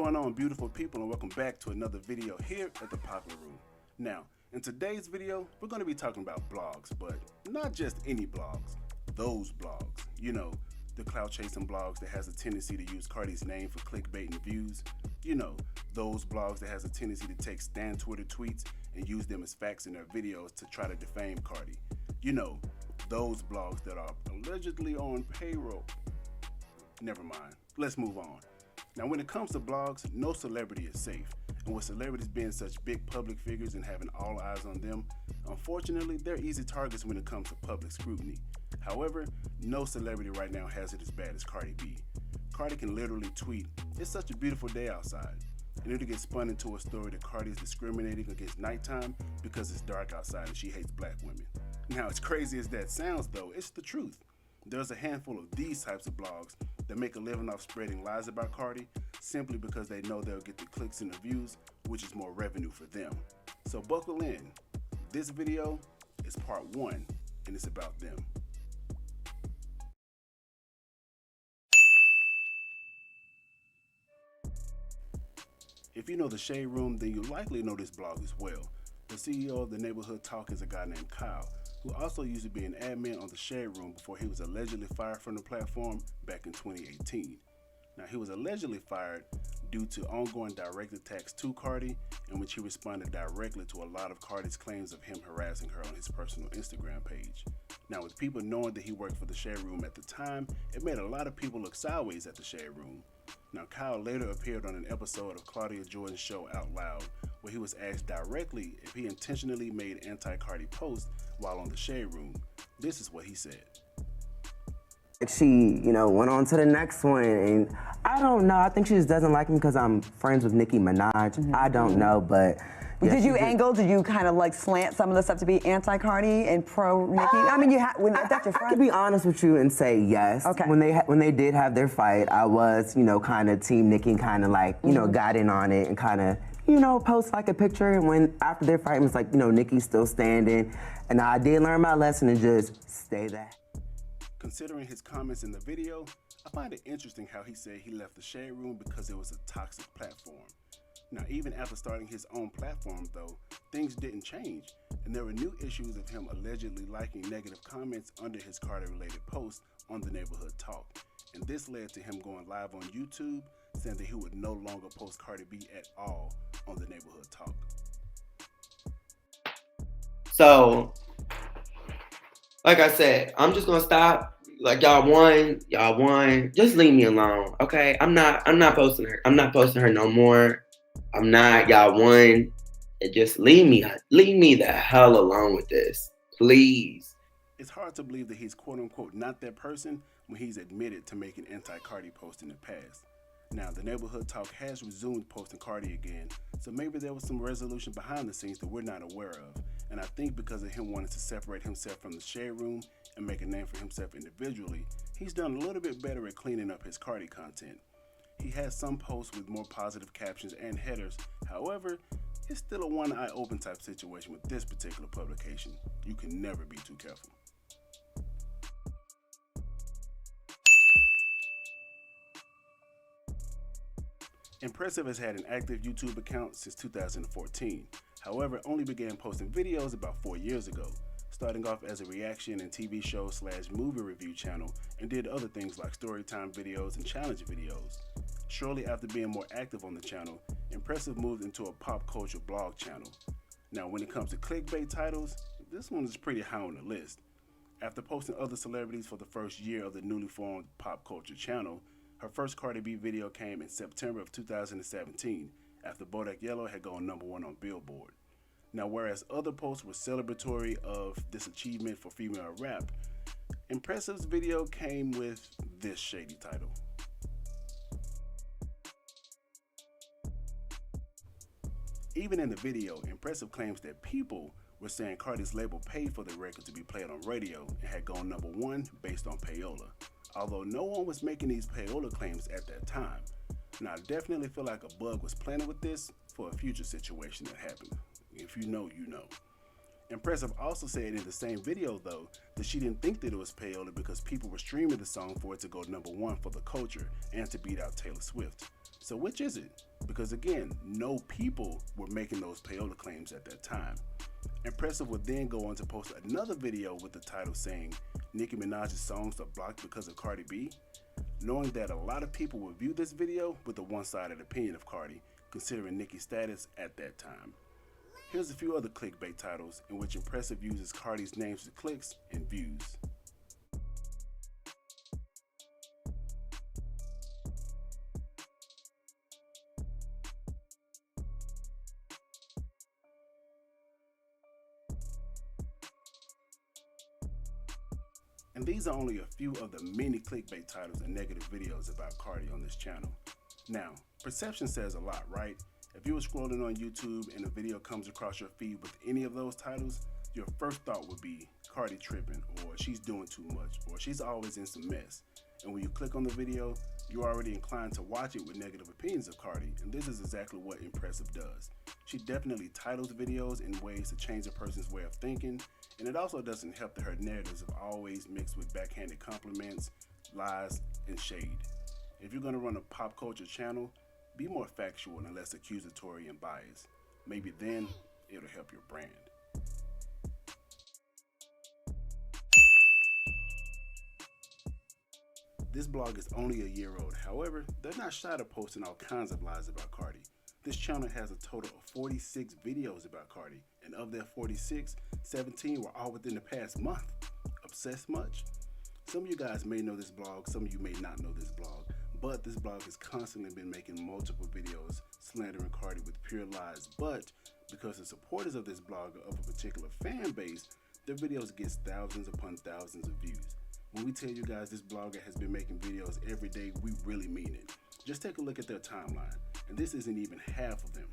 going on, beautiful people, and welcome back to another video here at The Popular Room. Now, in today's video, we're going to be talking about blogs, but not just any blogs, those blogs. You know, the clout chasing blogs that has a tendency to use Cardi's name for clickbait and views. You know, those blogs that has a tendency to take Stan Twitter tweets and use them as facts in their videos to try to defame Cardi. You know, those blogs that are allegedly on payroll. Never mind, let's move on. Now, when it comes to blogs, no celebrity is safe. And with celebrities being such big public figures and having all eyes on them, unfortunately, they're easy targets when it comes to public scrutiny. However, no celebrity right now has it as bad as Cardi B. Cardi can literally tweet, "It's such a beautiful day outside," and it'll get spun into a story that Cardi is discriminating against nighttime because it's dark outside and she hates black women. Now, as crazy as that sounds though, it's the truth. There's a handful of these types of blogs that make a living off spreading lies about Cardi simply because they know they'll get the clicks and the views, which is more revenue for them. So buckle in. This video is part 1 and it's about them. If you know the Shade Room, then you likely know this blog as well. The CEO of the Neighborhood Talk is a guy named Kyle, who also used to be an admin on the Shade Room before he was allegedly fired from the platform back in 2018. Now, he was allegedly fired due to ongoing direct attacks to Cardi, in which he responded directly to a lot of Cardi's claims of him harassing her on his personal Instagram page. Now, with people knowing that he worked for the Shade Room at the time, it made a lot of people look sideways at the Shade Room. Now, Kyle later appeared on an episode of Claudia Jordan's show Out Loud, where he was asked directly if he intentionally made anti-Cardi posts while on the Shade Room. This is what he said. She, went on to the next one, and I don't know. I think she just doesn't like me because I'm friends with Nicki Minaj. Mm-hmm. I don't know, but... Yeah, did you kind of like slant some of the stuff to be anti-Cardi and pro-Nicki? I mean, that's your friend. I could be honest with you and say yes. Okay. When they did have their fight, I was, kind of team Nicki, kind of like, got in on it and kind of, post like a picture. And when after their fight, it was like, Nicki's still standing. And I did learn my lesson and just stay there. Considering his comments in the video, I find it interesting how he said he left the Shade Room because it was a toxic platform. Now, even after starting his own platform, though, things didn't change, and there were new issues of him allegedly liking negative comments under his Cardi-related posts on the Neighborhood Talk. And this led to him going live on YouTube, saying that he would no longer post Cardi B at all on the Neighborhood Talk. So, like I said, I'm just gonna stop. Like y'all won. Just leave me alone, okay? I'm not posting her. I'm not posting her no more. I'm not. Y'all won. And just leave me the hell alone with this, please. It's hard to believe that he's quote unquote not that person when he's admitted to making anti-Cardi posts in the past. Now, the Neighborhood Talk has resumed posting Cardi again, so maybe there was some resolution behind the scenes that we're not aware of. And I think because of him wanting to separate himself from the Shade Room and make a name for himself individually, he's done a little bit better at cleaning up his Cardi content. He has some posts with more positive captions and headers. However, it's still a one eye open type situation with this particular publication. You can never be too careful. Impressive has had an active YouTube account since 2014. However, only began posting videos about 4 years ago, starting off as a reaction and TV show / movie review channel, and did other things like storytime videos and challenge videos. Shortly after being more active on the channel, Impressive moved into a pop culture blog channel. Now, when it comes to clickbait titles, this one is pretty high on the list. After posting other celebrities for the first year of the newly formed pop culture channel, her first Cardi B video came in September of 2017, after Bodak Yellow had gone #1 on Billboard. Now, whereas other posts were celebratory of this achievement for female rap, Impressive's video came with this shady title. Even in the video, Impressive claims that people were saying Cardi's label paid for the record to be played on radio and had gone #1 based on payola, although no one was making these payola claims at that time. Now, I definitely feel like a bug was planted with this for a future situation that happened. If you know, you know. Impressive also said in the same video, though, that she didn't think that it was payola because people were streaming the song for it to go #1 for the culture and to beat out Taylor Swift. So which is it? Because again, no people were making those payola claims at that time. Impressive would then go on to post another video with the title saying, Nicki Minaj's songs are blocked because of Cardi B, knowing that a lot of people would view this video with a one-sided opinion of Cardi, considering Nicki's status at that time. Here's a few other clickbait titles in which Impressive uses Cardi's names for clicks and views. And these are only a few of the many clickbait titles and negative videos about Cardi on this channel. Now, perception says a lot, right? If you were scrolling on YouTube and a video comes across your feed with any of those titles, your first thought would be Cardi tripping, or she's doing too much, or she's always in some mess. And when you click on the video, you're already inclined to watch it with negative opinions of Cardi, and this is exactly what Impressive does. She definitely titles videos in ways to change a person's way of thinking, and it also doesn't help that her narratives are always mixed with backhanded compliments, lies, and shade. If you're going to run a pop culture channel, be more factual and less accusatory and biased. Maybe then it'll help your brand. This blog is only a year old. However, they're not shy to posting all kinds of lies about Cardi. This channel has a total of 46 videos about Cardi, and of their 46, 17 were all within the past month. Obsessed much? Some of you guys may know this blog, some of you may not know this blog, but this blog has constantly been making multiple videos slandering Cardi with pure lies. But because the supporters of this blog are of a particular fan base, their videos get thousands upon thousands of views. When we tell you guys this blogger has been making videos every day, we really mean it. Just take a look at their timeline, and this isn't even half of them.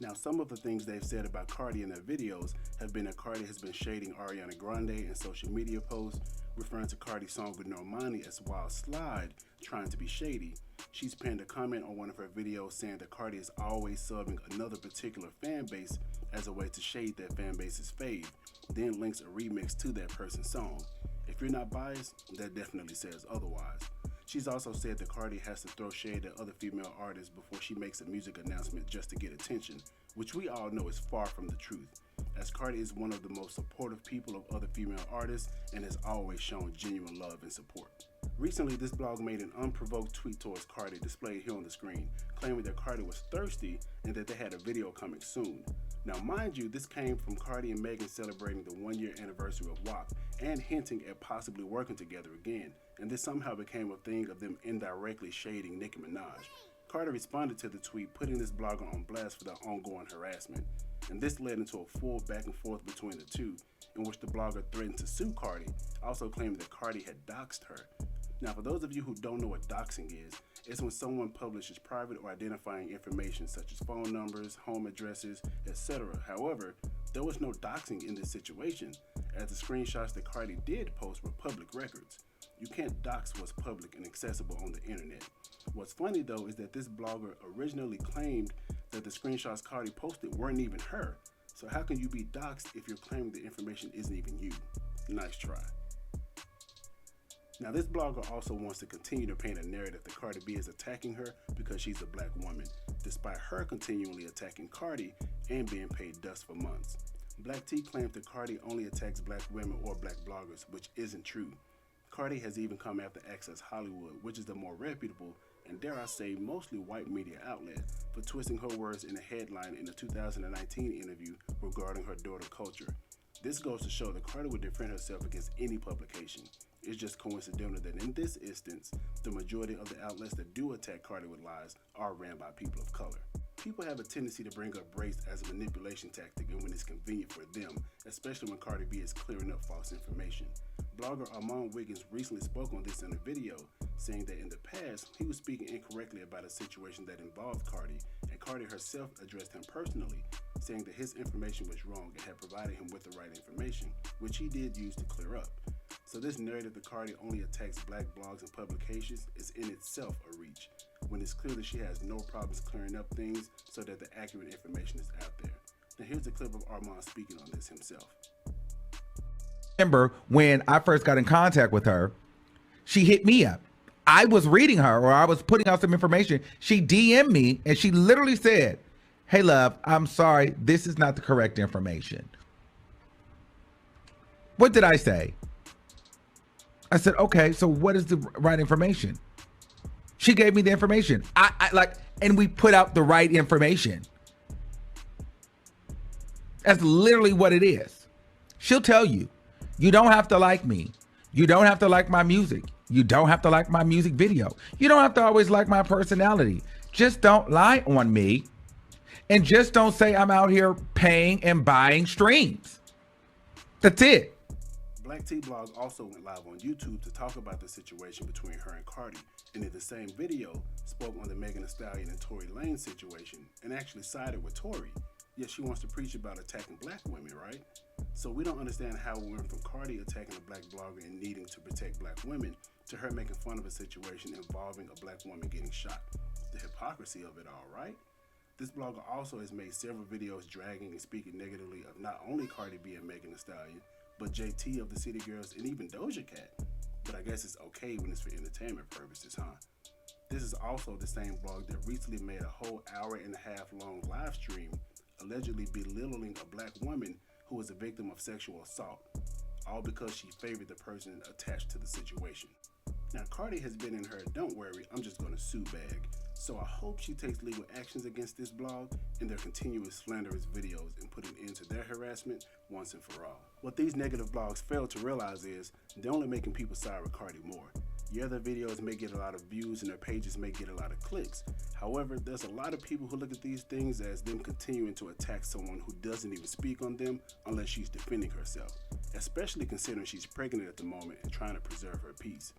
Now, some of the things they've said about Cardi in their videos have been that Cardi has been shading Ariana Grande in social media posts, referring to Cardi's song with Normani as Wild Slide, trying to be shady. She's penned a comment on one of her videos saying that Cardi is always subbing another particular fan base as a way to shade that fan base's fave, then links a remix to that person's song. If you're not biased, that definitely says otherwise. She's also said that Cardi has to throw shade at other female artists before she makes a music announcement just to get attention, which we all know is far from the truth, as Cardi is one of the most supportive people of other female artists and has always shown genuine love and support. Recently, this blog made an unprovoked tweet towards Cardi displayed here on the screen, claiming that Cardi was thirsty and that they had a video coming soon. Now, mind you, this came from Cardi and Megan celebrating the 1-year anniversary of WAP and hinting at possibly working together again, and this somehow became a thing of them indirectly shading Nicki Minaj. Cardi responded to the tweet, putting this blogger on blast for their ongoing harassment, and this led into a full back and forth between the two, in which the blogger threatened to sue Cardi, also claiming that Cardi had doxed her. Now, for those of you who don't know what doxing is, it's when someone publishes private or identifying information such as phone numbers, home addresses, etc. However, there was no doxing in this situation, as the screenshots that Cardi did post were public records. You can't dox what's public and accessible on the internet. What's funny though is that this blogger originally claimed that the screenshots Cardi posted weren't even her. So how can you be doxed if you're claiming the information isn't even you? Nice try. Now, this blogger also wants to continue to paint a narrative that Cardi B is attacking her because she's a black woman, despite her continually attacking Cardi and being paid dust for months. Black T claims that Cardi only attacks black women or black bloggers, which isn't true. Cardi has even come after Access Hollywood, which is the more reputable and, dare I say, mostly white media outlet, for twisting her words in a headline in a 2019 interview regarding her daughter culture. This goes to show that Cardi would defend herself against any publication. It's just coincidental that in this instance, the majority of the outlets that do attack Cardi with lies are ran by people of color. People have a tendency to bring up race as a manipulation tactic and when it's convenient for them, especially when Cardi B is clearing up false information. Blogger Armand Wiggins recently spoke on this in a video, saying that in the past, he was speaking incorrectly about a situation that involved Cardi, and Cardi herself addressed him personally, saying that his information was wrong and had provided him with the right information, which he did use to clear up. So this narrative that Cardi only attacks black blogs and publications is in itself a reach, when it's clear that she has no problems clearing up things so that the accurate information is out there. Now here's a clip of Armand speaking on this himself. Remember when I first got in contact with her, she hit me up. I was reading her, or I was putting out some information. She DM'd me and she literally said, "Hey love, I'm sorry, this is not the correct information." What did I say? I said, okay, so what is the right information? She gave me the information. And we put out the right information. That's literally what it is. She'll tell you, you don't have to like me. You don't have to like my music. You don't have to like my music video. You don't have to always like my personality. Just don't lie on me. And just don't say I'm out here paying and buying streams. That's it. Black T Blog also went live on YouTube to talk about the situation between her and Cardi, and in the same video spoke on the Megan Thee Stallion and Tory Lanez situation, and actually sided with Tory. Yet she wants to preach about attacking black women, right? So we don't understand how we went from Cardi attacking a black blogger and needing to protect black women to her making fun of a situation involving a black woman getting shot. The hypocrisy of it all, right? This blogger also has made several videos dragging and speaking negatively of not only Cardi B and Megan Thee Stallion, but JT of the City Girls and even Doja Cat. But I guess it's okay when it's for entertainment purposes, huh? This is also the same blog that recently made a whole hour-and-a-half long live stream allegedly belittling a black woman who was a victim of sexual assault, all because she favored the person attached to the situation. Now, Cardi has been in her "don't worry, I'm just gonna sue" bag, so I hope she takes legal actions against this blog and their continuous slanderous videos and put an end to their harassment once and for all. What these negative blogs fail to realize is they're only making people side with Cardi more. Yeah, their videos may get a lot of views and their pages may get a lot of clicks. However, there's a lot of people who look at these things as them continuing to attack someone who doesn't even speak on them unless she's defending herself, especially considering she's pregnant at the moment and trying to preserve her peace.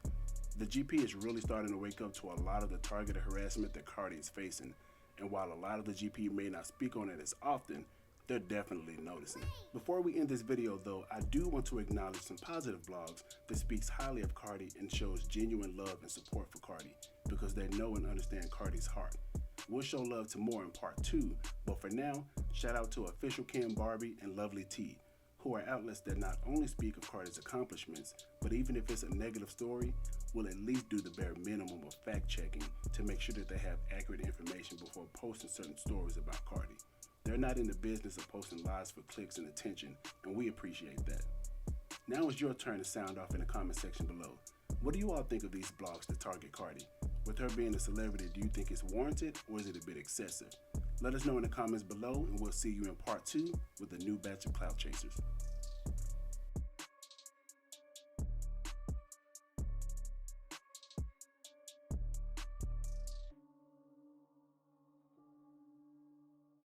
The GP is really starting to wake up to a lot of the targeted harassment that Cardi is facing, and while a lot of the GP may not speak on it as often, they're definitely noticing. Before we end this video though, I do want to acknowledge some positive blogs that speaks highly of Cardi and shows genuine love and support for Cardi, because they know and understand Cardi's heart. We'll show love to more in part 2, but for now, shout out to Official Kim Barbie and Lovely T, who are outlets that not only speak of Cardi's accomplishments, but even if it's a negative story, will at least do the bare minimum of fact checking to make sure that they have accurate information before posting certain stories about Cardi. They're not in the business of posting lies for clicks and attention, and we appreciate that. Now it's your turn to sound off in the comment section below. What do you all think of these blogs that target Cardi? With her being a celebrity, do you think it's warranted or is it a bit excessive? Let us know in the comments below, and we'll see you in part 2 with a new batch of Clout Chasers.